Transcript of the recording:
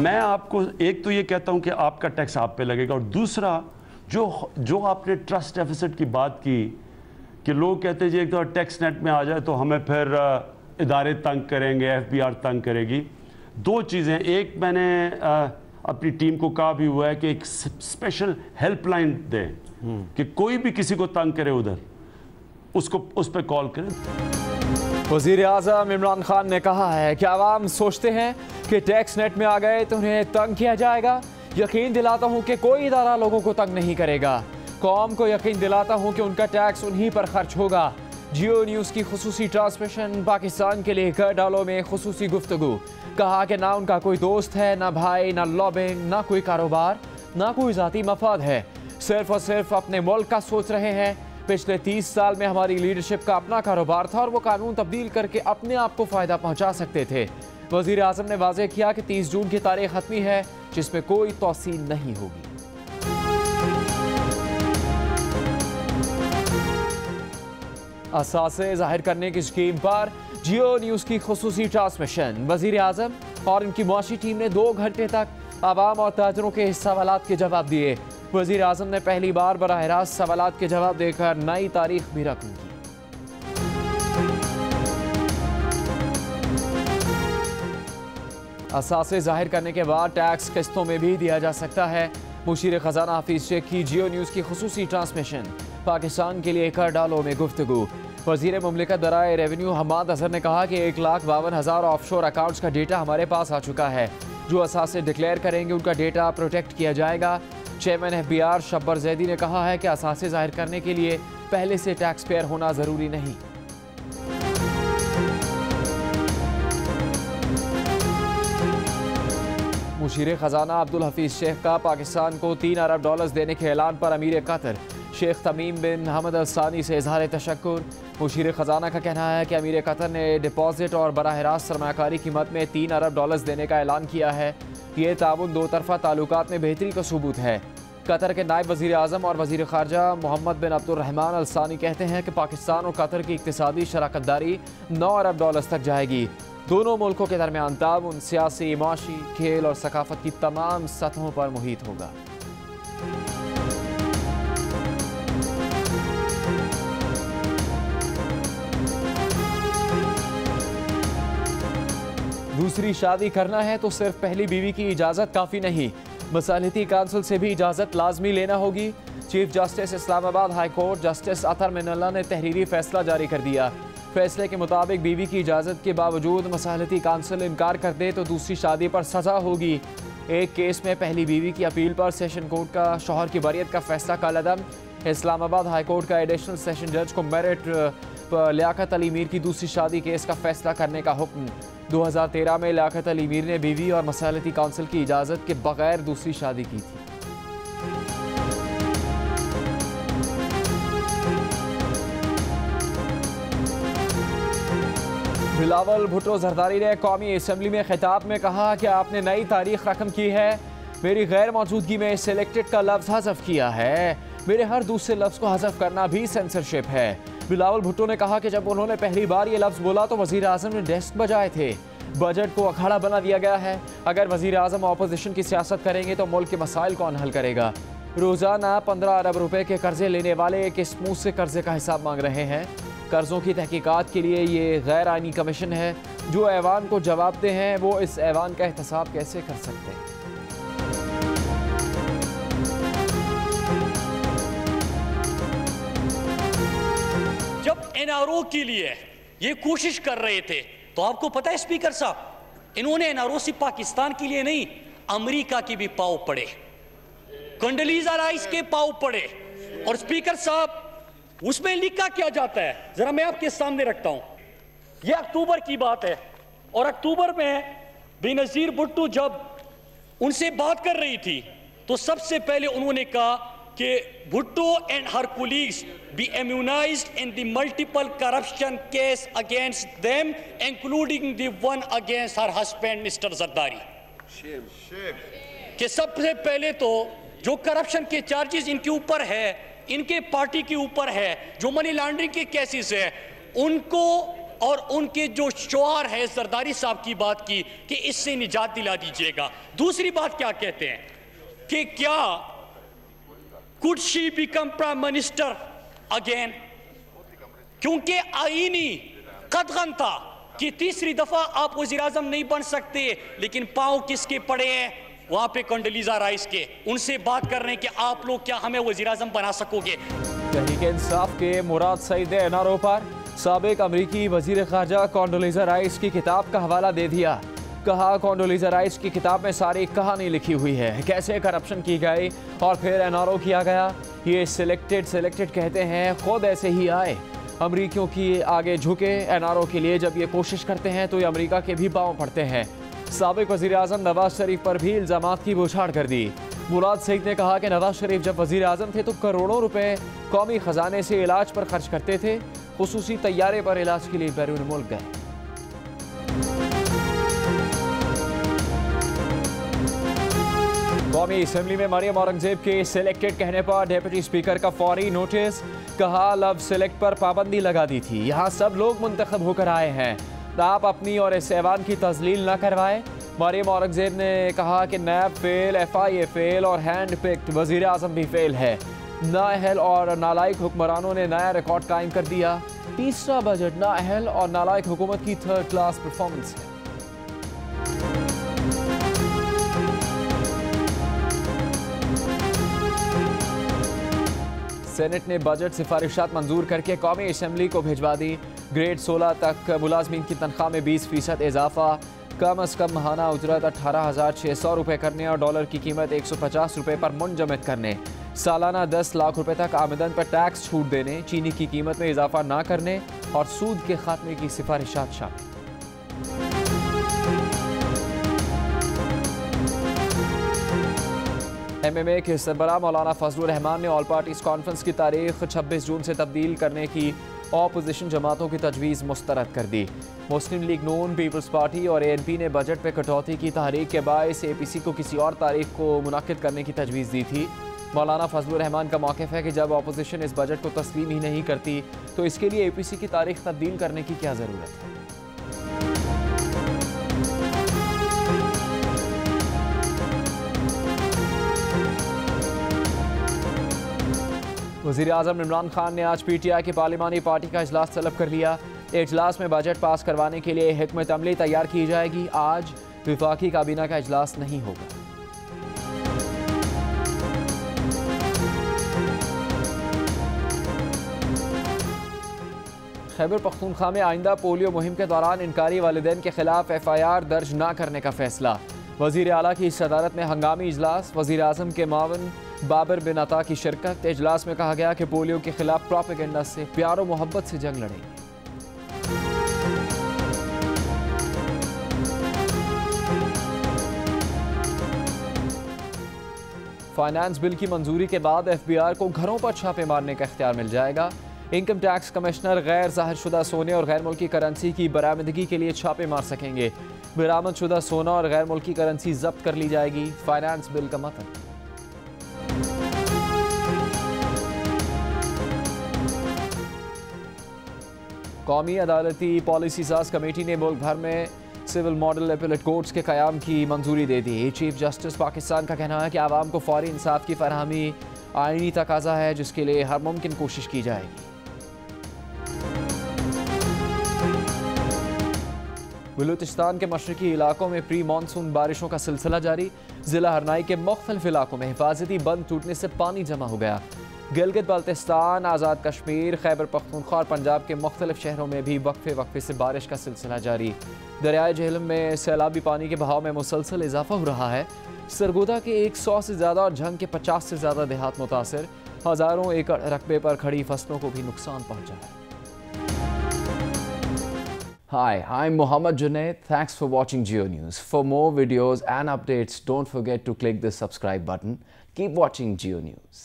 मैं आपको एक तो ये कहता हूं कि आपका टैक्स आप पे लगेगा, और दूसरा जो आपने ट्रस्ट डेफिसिट की बात की कि लोग कहते हैं जी एक तो टैक्स नेट में आ जाए तो हमें फिर इदारे तंग करेंगे, एफबीआर तंग करेगी। दो चीज़ें, एक मैंने अपनी टीम को कहा भी हुआ है कि एक स्पेशल हेल्पलाइन दें कि कोई भी किसी को तंग करे उधर उसको उस पर कॉल करें। वज़ीर आज़म इमरान खान ने कहा है कि आवाम सोचते हैं कि टैक्स नेट में आ गए तो उन्हें तंग किया जाएगा। यकीन दिलाता हूं कि कोई इदारा लोगों को तंग नहीं करेगा। कौम को यकीन दिलाता हूं कि उनका टैक्स उन्हीं पर खर्च होगा। जियो न्यूज़ की खुसूसी ट्रांसमिशन पाकिस्तान के लिए कर डालो में खुसूसी गुफ्तगू। कहा कि ना उनका कोई दोस्त है, ना भाई, ना लॉबिंग, ना कोई कारोबार, ना कोई ज़ाती मफाद है। सिर्फ और सिर्फ अपने मुल्क का सोच रहे हैं। पिछले 30 साल में हमारी लीडरशिप का अपना कारोबार था और वो कानून तब्दील करके अपने आप को फ़ायदा पहुँचा सकते थे। वज़ीर आज़म ने वाज़ेह किया कि 30 जून की तारीख हतमी है जिसमें कोई तौसील नहीं होगी। असासे जाहिर करने की स्कीम पर जियो न्यूज़ की खुसूसी ट्रांसमिशन। वज़ीर आज़म और इनकी मुआशी टीम ने 2 घंटे तक आवाम और ताजरों के सवालात के जवाब दिए। वज़ीर आज़म ने पहली बार बराह रास्त सवालात के जवाब देकर नई तारीख भी रख दी। असासे जाहिर करने के बाद टैक्स किस्तों में भी दिया जा सकता है। मुशीर खजाना हफीज शेख की जियो न्यूज़ की खुसूसी ट्रांसमिशन पाकिस्तान के लिए कर डालो में गुफ्तगू। वज़ीर मुमलिकत दराए रेवेन्यू हमाद अजहर ने कहा कि 1,52,000 ऑफशोर अकाउंट्स का डेटा हमारे पास आ चुका है। जो असासे डिक्लेयर करेंगे उनका डेटा प्रोटेक्ट किया जाएगा। चेयरमैन एफबीआर शब्बर जैदी ने कहा है कि असासे जाहिर करने के लिए पहले से टैक्स पेयर होना ज़रूरी नहीं। मुशीर खजाना अब्दुल हफीज शेख का पाकिस्तान को $3 अरब देने के ऐलान पर अमीर कतर शेख तमीम बिन हमद अल सानी से इजहार तशक्कुर। मुशीर खजाना का कहना है कि अमीर कतर ने डिपॉजिट और बराह रास्त सरमायाकारी कीमत में $3 अरब देने का ऐलान किया है। ये ताउन दो तरफा ताल्लुकात में बेहतरी का सबूत है। कतर के नायब वज़ीर आज़म और वज़ीर ख़ारजा मोहम्मद बिन अब्दुर्रहमान अल सानी कहते हैं कि पाकिस्तान और कतर की इक़्तिसादी शराकत दारी $9 अरब तक जाएगी। दोनों मुल्कों के दरमियान ताउन सियासी, माशी, खेल और सकाफत की तमाम सतहों पर मुहित होगा। दूसरी शादी करना है तो सिर्फ पहली बीवी की इजाज़त काफ़ी नहीं, मसालती काउंसिल से भी इजाज़त लाजमी लेना होगी। Chief justice Islamabad high court justice Athar Minallah ने तहरीरी फैसला जारी कर दिया। फैसले के मुताबिक बीवी की इजाज़त के बावजूद मसालती काउंसिल इनकार कर दे तो दूसरी शादी पर सज़ा होगी। एक केस में पहली बीवी की अपील पर सेशन कोर्ट का शौहर की बरियत का फैसला कालअदम। इस्लामाबाद हाई कोर्ट का एडिशनल सेशन जज को मेरिट लियाकत अली मीर की दूसरी शादी केस का फैसला करने का हुक्म। 2013 में लियाकत अली मीर ने बीवी और मसालती काउंसिल की इजाज़त के बगैर दूसरी शादी की थी। बिलावल भुट्टो जरदारी ने कौमी असम्बली में खिताब में कहा कि आपने नई तारीख रकम की है। मेरी गैर मौजूदगी में सिलेक्टेड का लफ्ज़ हज़फ किया है। मेरे हर दूसरे लफ्ज़ को हज़फ करना भी सेंसरशिप है। बिलावल भुट्टो ने कहा कि जब उन्होंने पहली बार ये लफ्ज़ बोला तो वज़ीर आज़म ने डेस्क बजाए थे। बजट को अखाड़ा बना दिया गया है। अगर वज़ीर आज़म अपोजिशन की सियासत करेंगे तो मुल्क के मसाइल कौन हल करेगा। रोज़ाना 15 अरब रुपए के कर्जे लेने वाले किस मुँह से कर्जे का हिसाब मांग रहे हैं। कर्जों की तहकीकात के लिए ये गैर आइनी कमीशन है। जो ऐवान को जवाब दे हैं वो इस ऐवान का एहतसाब कैसे कर सकते हैं। जब एनआरओ के लिए ये कोशिश कर रहे थे तो आपको पता है स्पीकर साहब, इन्होंने एनआरओ सिर्फ पाकिस्तान के लिए नहीं, अमेरिका के भी पाव पड़े, कंडोलीज़ा राइस के पाव पड़े। और स्पीकर साहब उसमें लिखा क्या जाता है, जरा मैं आपके सामने रखता हूं। यह अक्टूबर की बात है और अक्टूबर में बेनज़ीर भुट्टो जब उनसे बात कर रही थी तो सबसे पहले उन्होंने कहा कि Bhutto and her colleagues be immunised in the multiple corruption case against them including the one against her husband mister Zardari. कि सबसे पहले तो जो करप्शन के चार्जेस इनके ऊपर है, इनके पार्टी के ऊपर है, जो मनी लॉन्ड्रिंग के केसेस है, उनको और उनके जो शोहर है जरदारी साहब की बात की कि इससे निजात दिला दीजिएगा। दूसरी बात क्या कहते हैं कि क्या could she become prime minister again, क्योंकि आईनी कदगन था कि तीसरी दफा आप वजीर आजम नहीं बन सकते, लेकिन पांव किसके पड़े हैं वहां पे कंडोलीजा राइस के। उनसे बात कर रहे हैं कि आप लोग क्या हमें वजीर आजम बना सकोगे। तहरीक इंसाफ के मुराद सईद ने एनआरओ पर साबिक अमरीकी वजीर खारजा कंडोलीजा राइस की किताब का हवाला दे दिया। कहा कंडोलीजा राइस की किताब में सारी कहानी लिखी हुई है, कैसे करप्शन की गई और फिर एनआरओ किया गया। ये सिलेक्टेड कहते हैं, खुद ऐसे ही आए, अमरीकियों की आगे झुके एनआरओ के लिए। जब ये कोशिश करते हैं तो ये अमरीका के भी पांव पड़ते हैं। साबिक वजीर आजम नवाज शरीफ पर भी इल्जामात की बौछार कर दी। मुराद सईद ने कहा कि नवाज शरीफ जब वजीर आजम थे तो करोड़ों रुपए कौमी खजाने से इलाज पर खर्च करते थे, खुसूसी तैयारे पर इलाज के लिए बैरून मुल्क गए। कौमी असेंबली में मरियम औरंगजेब के सिलेक्टेड कहने पर डिप्टी स्पीकर का फौरी नोटिस। कहा लव सिलेक्ट पर पाबंदी लगा दी थी, यहाँ सब लोग मुंतखब होकर आए हैं, आप अपनी और इस ऐवान की तजलील न करवाएं। मरियम औरंगजेब ने कहा कि नैब फेल, FIA फेल और हैंड पिक्ड वजीर आजम भी फेल है। नाअहल और नालायक हुक्मरानों ने नया रिकॉर्ड कायम कर दिया। तीसरा बजट नाअहल और नालायक हुकूमत की थर्ड क्लास परफॉर्मेंस है। सेनेट ने बजट सिफारिशात मंजूर करके कौमी असेंबली को भिजवा दी। ग्रेड 16 तक मुलाजमीन की तनख्वाह में 20% इजाफा, कम अज़ कम महाना उजरत 18,600 रुपये करने और डॉलर की कीमत 150 रुपये पर मुंजमद करने, सालाना 10 लाख रुपये तक आमदन पर टैक्स छूट देने, चीनी की कीमत में इजाफा ना करने और सूद के खात्मे की सिफारिशात शामिल। MMA के सरबराह मौलाना फजलुर रहमान ने ऑल पार्टीज़ कॉन्फ्रेंस की तारीख 26 जून से तब्दील करने की ऑपोजिशन जमातों की तजवीज़ मुस्तरद कर दी। मुस्लिम लीग नून, पीपल्स पार्टी और ANP ने बजट पे कटौती की तहरीक के बायस APC को किसी और तारीख को मुनाकिद करने की तजवीज़ दी थी। मौलाना फजलुर रहमान का मौक़िफ़ है कि जब ऑपोजिशन इस बजट को तस्लीम ही नहीं करती तो इसके लिए APC की तारीख तब्दील करने की क्या ज़रूरत है। वज़ीर आज़म इमरान खान ने आज PTI की पार्लिमानी पार्टी का इजलास तलब कर लिया। इजलास में बजट पास करवाने के लिए हिकमत अमली तैयार की जाएगी। आज विफाकी काबीना का इजलास नहीं होगा। खैबर पख्तूनख्वा में आइंदा पोलियो मुहिम के दौरान इनकारी वालिदैन के खिलाफ FIR दर्ज न करने का फैसला। वज़ीर आला की सदारत में हंगामी इजलास, वज़ीर आज़म के मावन बाबर बिन अता की शिरकत। इजलास में कहा गया कि पोलियो के खिलाफ प्रोपेगेंडा से प्यार और मोहब्बत से जंग लड़ेंगे। फाइनेंस बिल की मंजूरी के बाद FBI को घरों पर छापे मारने का इख्तियार मिल जाएगा। इनकम टैक्स कमिश्नर गैर ज़ाहिरशुदा सोने और गैर मुल्की करेंसी की बरामदगी के लिए छापे मार सकेंगे। बरामदशुदा सोना और गैर मुल्की करेंसी जब्त कर ली जाएगी। फाइनेंस बिल का मतन। कौमी अदालती पॉलिसी साज कमेटी ने मुल्क भर में सिविल मॉडल एपेलेट कोर्ट्स के क़याम की मंजूरी दे दी। चीफ जस्टिस पाकिस्तान का कहना है कि आवाम को फौरी इंसाफ की फरहमी आईनी तकाजा है, जिसके लिए हर मुमकिन कोशिश की जाएगी। बलूचिस्तान के मशरकी इलाकों में प्री मानसून बारिशों का सिलसिला जारी। जिला हरनाई के मुख्तलिफ इलाकों में हिफाजती बंद टूटने से पानी जमा हो गया। गिलगित बल्तिस्तान, आज़ाद कश्मीर, खैबर पख्तूनख्वा और पंजाब के मुख्तलिफ शहरों में भी वक्फे से बारिश का सिलसिला जारी। दरियाए झेलम में सैलाबी पानी के बहाव में मुसलसल इजाफा हो रहा है। सरगोदा के 100 से ज़्यादा और झंग के 50 से ज़्यादा देहात मुतासर। हज़ारों एकड़ रकबे पर खड़ी फसलों को भी नुकसान पहुँचा है। Hi, I'm Mohammad Junaid. Thanks for watching Geo News. For more videos and updates, don't forget to click the subscribe button. Keep watching Geo News.